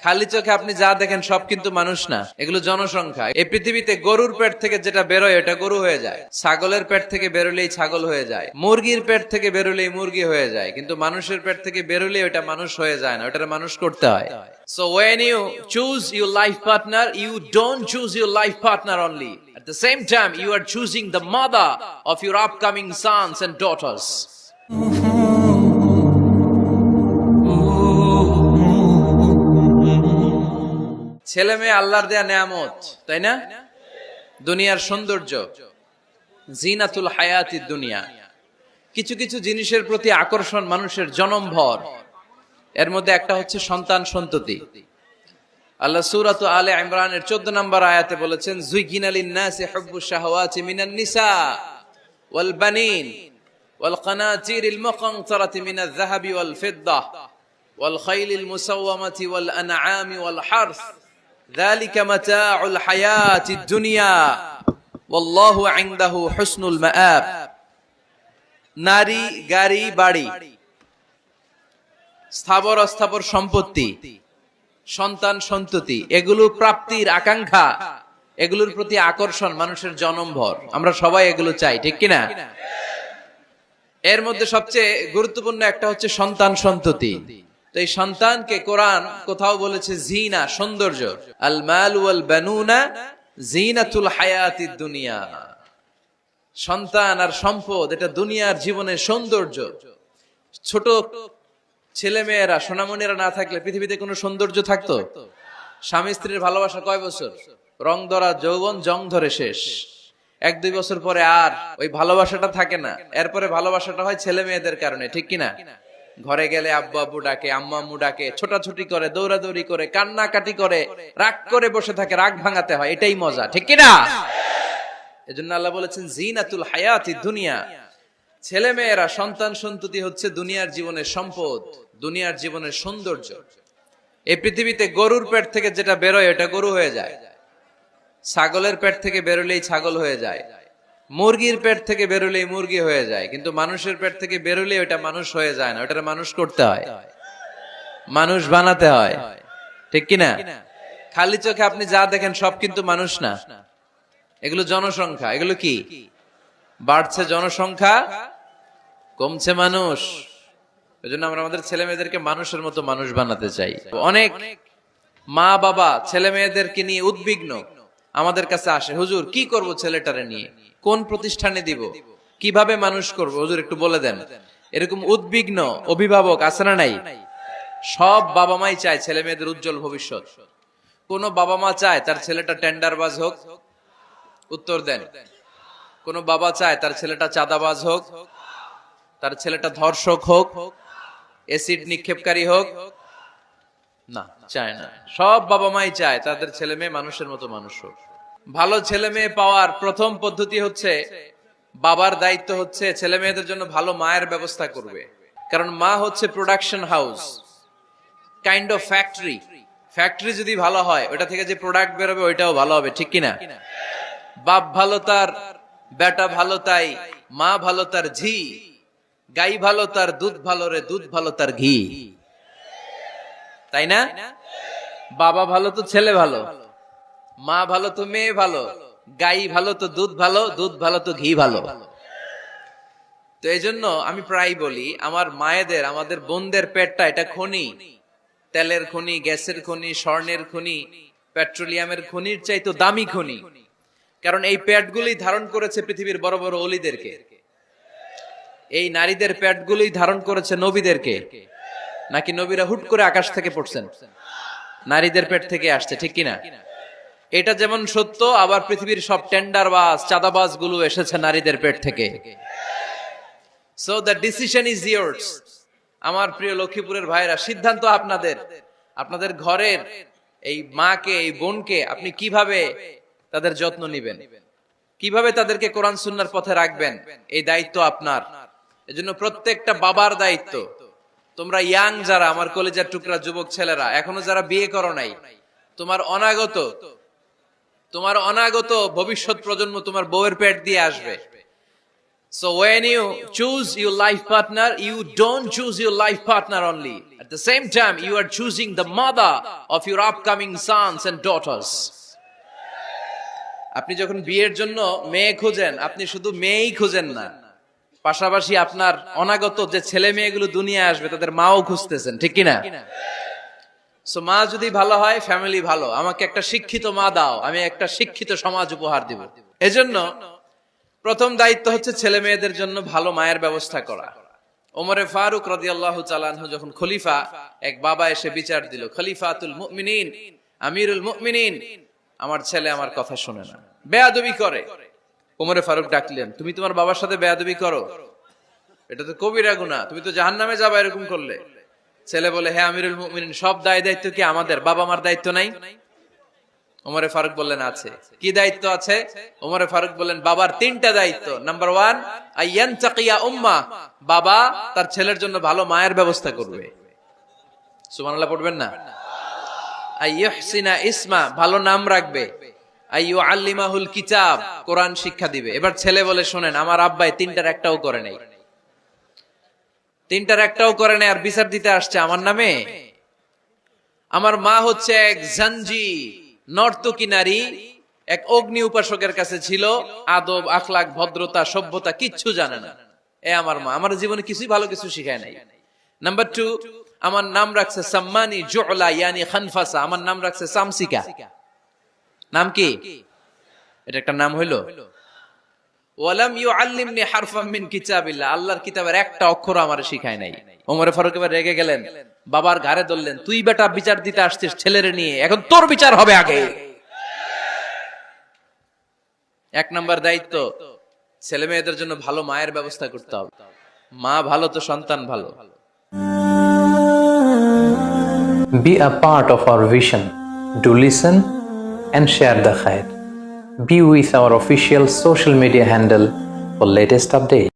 খালি চোখে আপনি যা দেখেন সব কিন্তু মানুষ না, এগুলো জনসংখ্যা। এই পৃথিবীতে গরুর পেট থেকে যেটা বেরোয় এটা গরু হয়ে যায়, ছাগলের পেট থেকে বেরোলেই ছাগল হয়ে যায়, মুরগির পেট থেকে বেরোলেই মুরগি হয়ে যায়, কিন্তু মানুষের পেট থেকে বেরোলেই ওটা মানুষ হয়ে যায় না, ওটা মানুষ করতে হয়। So when you choose your life partner, you don't choose your life partner only. At the same time, you are choosing the mother of your upcoming sons and daughters. ছেলে মেয়ে আল্লাহর দেয়া নেয়ামত, তাই না? দুনিয়ার সৌন্দর্য, জিনাতুল হায়াতিদ দুনিয়া। কিছু কিছু জিনিসের প্রতি আকর্ষণ মানুষের জনমভর, এর মধ্যে একটা হচ্ছে সন্তান সন্ততি। আল্লাহ সূরাত আলে ইমরানের 14 নম্বর আয়াতে বলেছেন, যুইগিনা লিন-নাসি হুব্বুশ শাহাওয়াতি মিনান নিসা ওয়াল বানিন ওয়াল কানাতিরিল মুকানতারাতি মিনাজ যাহাবি ওয়াল ফিদ্দাহ ওয়াল খাইলিল মুসাওয়ামাতি ওয়াল আনআমি ওয়াল হারস যালিকা মাতাউল হায়াতিদ দুনিয়া ওয়াল্লাহু ইনদাহু হুসনুল মাআব। নারী, গাড়ি, বাড়ি, স্থাবর অস্থাবর সম্পত্তি, সন্তান সন্ততি, এগুলো প্রাপ্তির আকাঙ্ক্ষা, এগুলোর প্রতি আকর্ষণ মানুষের জনমভর। আমরা সবাই এগুলো চাই, ঠিক কিনা? এর মধ্যে সবচেয়ে গুরুত্বপূর্ণ একটা হচ্ছে সন্তান সন্ততি। তো এই সন্তানকে কোরআন কোথাও বলেছে জিনা, সৌন্দর্য। আল মাল ওয়াল বানুনা জিনাতুল হায়াতিদ দুনিয়া। সন্তান আর সম্পদ এটা দুনিয়ার জীবনের সৌন্দর্য। ছোট ছেলে মেয়েরা, সোনামণিরা না থাকলে পৃথিবীতে কোনো সৌন্দর্য থাকতো? স্বামী স্ত্রীর ভালোবাসা কয় বছর? রং ধরা যৌবন, জং ধরে শেষ। 1-2 বছর পরে আর ওই ভালোবাসাটা থাকে না। এরপরে ভালোবাসাটা হয় ছেলে মেয়েদের কারণে, ঠিক কিনা? ঘরে গেলে আব্বু আব্বু ডাকে, আম্মু আম্মু ডাকে, ছোটাছুটি করে, দৌড়াদৌড়ি করে, কান্নাকাটি করে, রাগ করে বসে থাকে, রাগ ভাঙাতে হয়, এটাই মজা, ঠিক কিনা? এজন্য আল্লাহ বলেছেন জিনাতুল হায়াতিদ দুনিয়া। ছেলে মেয়েরা, সন্তান সন্ততি হচ্ছে দুনিয়ার জীবনের সম্পদ, দুনিয়ার জীবনের সৌন্দর্য। এই পৃথিবীতে গরুর পেট থেকে যেটা বেরোয় এটা গরু হয়ে যায়, ছাগলের পেট থেকে বেরোলেই ছাগল হয়ে যায়, মুরগির পেট থেকে বেরোলেই মুরগি হয়ে যায়, কিন্তু মানুষের পেট থেকে বেরোলেই ওটা মানুষ হয়ে যায় না, ওটা মানুষ করতে হয়, মানুষ বানাতে হয়, ঠিক কিনা? খালি চোখে আপনি যা দেখেন সব কিন্তু মানুষ না, এগুলো জনসংখ্যা। এগুলো কি? বাড়ছে জনসংখ্যা, কমছে মানুষ। এজন্য আমরা আমাদের ছেলে মেয়েদেরকে মানুষের মতো মানুষ বানাতে চাই। অনেক মা বাবা ছেলে মেয়েদেরকে নিয়ে উদ্বিগ্ন, আমাদের কাছে আসে, হুজুর কি করব ছেলেটারে নিয়ে, কোন প্রতিষ্ঠানে দিব, কিভাবে মানুষ করব, হুজুর একটু বলে দেন। এরকম উদ্বিগ্ন অভিভাবক আছে না নাই? সব বাবা মাই চায় ছেলে মেয়েদের উজ্জ্বল ভবিষ্যৎ। কোন বাবা মা চায় তার ছেলেটা টেন্ডারবাজ হোক? উত্তর দেন। কোন বাবা চায় তার ছেলেটা চাঁদাবাজ হোক, তার ছেলেটা ধর্ষক হোক, এসিড নিক্ষেপকারী হোক? না, চায় না। সব বাবা মাই চায় তাদের ছেলে মেয়ে মানুষের মতো মানুষ হোক। ভালো ছেলে মেয়ে পাওয়ার প্রথম পদ্ধতি হচ্ছে, বাবার দায়িত্ব হচ্ছে ছেলে মেয়েদের জন্য ভালো মায়ের ব্যবস্থা করবে। কারণ মা হচ্ছে production house, kind of factory. Factory যদি ভালো হয়, ওটা থেকে যে প্রোডাক্ট বেরোবে ওইটাও ভালো হবে, ঠিক কিনা? বাপ ভালো তার বেটা ভালো তাই, মা ভালো তার ঝি, গাই ভালো তার দুধ ভালো রে, দুধ ভালো তার ঘি, তাই না? বাবা ভালো তো ছেলে ভালো, মা ভালো তো মেয়ে ভালো, গাই ভালো তো দুধ ভালো, দুধ ভালো তো ঘি ভালো। তো এই জন্য আমি প্রায় বলি, আমার মায়েদের, আমাদের বোনদের পেটটা এটা খনি, তেলের খনি, গ্যাসের খনি, স্বর্ণের খনি, পেট্রোলিয়ামের খনির চাইতো দামি খনি। কারণ এই পেটগুলোই ধারণ করেছে পৃথিবীর বড় বড় অলিদেরকে। এই নারীদের পেটগুলোই ধারণ করেছে নবীদেরকে। নাকি নবীরা হুট করে আকাশ থেকে পড়ছেন? নারীদের পেট থেকে আসছে, ঠিক কিনা? এটা যেমন সত্য, আবার পৃথিবীর সব টেন্ডারবাজ, চাঁদাবাজ গুলো এসেছে নারীদের পেট থেকে। So the decision is years. আমার প্রিয় লক্ষ্মীপুরের ভাইরা, সিদ্ধান্ত আপনাদের। আপনাদের ঘরের এই মাকে, এই বোনকে আপনি কিভাবে তাদের যত্ন নিবেন, কিভাবে তাদেরকে কোরআন সুন্নাহর পথে রাখবেন, এই দায়িত্ব আপনার। এজন্য প্রত্যেকটা বাবার দায়িত্ব। তোমরা ইয়াং যারা, আমার কলেজের টুকরা যুবক ছেলেরা, এখনো যারা বিয়ে করো নাই, তোমার অনাগত ভবিষ্যৎ প্রজন্ম তোমার বউয়ের পেট দিয়ে আসবে। So when you choose your life partner, you don't choose your life partner only. At At the same time, you are choosing the mother of your upcoming sons and daughters. আপনি যখন বিয়ের জন্য মেয়ে খোঁজেন, আপনি শুধু মেয়েই খোঁজেন না, পাশাপাশি আপনার অনাগত যে ছেলে মেয়েগুলো দুনিয়ায় আসবে তাদের মাও খুঁজতেছেন, ঠিক কিনা? সো মা যদি ভালো হয়, ফ্যামিলি ভালো। আমাকে একটা শিক্ষিত মা দাও, আমি একটা শিক্ষিত সমাজ উপহার দিব। এজন্য প্রথম দায়িত্ব হচ্ছে ছেলে মেয়েদের জন্য ভালো মায়ের ব্যবস্থা করা। ওমরে ফারুক রাদিয়াল্লাহু তাআলা আনহু যখন খলিফা, এক বাবা এসে বিচার দিল, খলিফাতুল মুমিনিন, আমিরুল মুমিনিন, আমার ছেলে আমার কথা শুনে না, বেয়াদবি করে। ওমরে ফারুক ডাকলেন, তুমি তোমার বাবার সাথে বেয়াদবি করো? এটা তো কবিরা গুনাহ, তুমি তো জাহান্নামে যাবে এরকম করলে। ছেলে বলে, হ্যাঁ আমিরুল মুমিনিন, সব দায়িত্ব কি আমাদের? বাবা মার দায়িত্ব নাই? ওমরে ফারুক বললেন, আছে। কি দায়িত্ব আছে? ওমরে ফারুক বললেন, বাবার 3টা দায়িত্ব। নাম্বার 1, আইয়ানতাকিয়া উম্মা, বাবা তার ছেলের জন্য ভালো মায়ের ব্যবস্থা করবে। সুবহানাল্লাহ পড়বেন না? আইয়ুহসিনা ইসমা, ভালো নাম রাখবে। আইয়ুআল্লিমাহুল কিতাব, কোরআন শিক্ষা দিবে। এবার ছেলে বলে, শোনেন, আমার আব্বাই 3টার একটাও করে নাই, 3টার একটাও করে নাই, আর বিচার দিতে আসছে আমার নামে। আমার মা হচ্ছে এক জাঞ্জি, নর্তকী নারী, এক অগ্নি উপাসকের কাছে ছিল, আদব আখলাক ভদ্রতা সভ্যতা কিচ্ছু জানে না। এ আমার মা আমার জীবনে কিছুই ভালো কিছু শিখায় নাই। নাম্বার 2, আমার নাম রাখছে সাম্মানি জুলা, ইয়ানি খানফাসা, আমার নাম রাখছে সামসিকা। নাম কি? এটা একটা নাম হইলো? ওয়ালাম ইউআল্লিমনি হারফাম মিন কিতাবিল্লাহ, আল্লাহর কিতাবের একটা অক্ষর আমারে শিখায় নাই। ওমরে ফারুক এবার রেগে গেলেন, বাবার ঘাড়ে ধরলেন, তুই বেটা বিচার দিতে আসছিস ছেলেরে নিয়ে, এখন তোর বিচার হবে আগে। 1 নাম্বার দায়িত্ব, ছেলে মেয়েদের জন্য ভালো মায়ের ব্যবস্থা করতে হবে। মা ভালো তো সন্তান ভালো। Be a part of our vision. Do listen and share the khair. Be with our official social media handle for latest updates.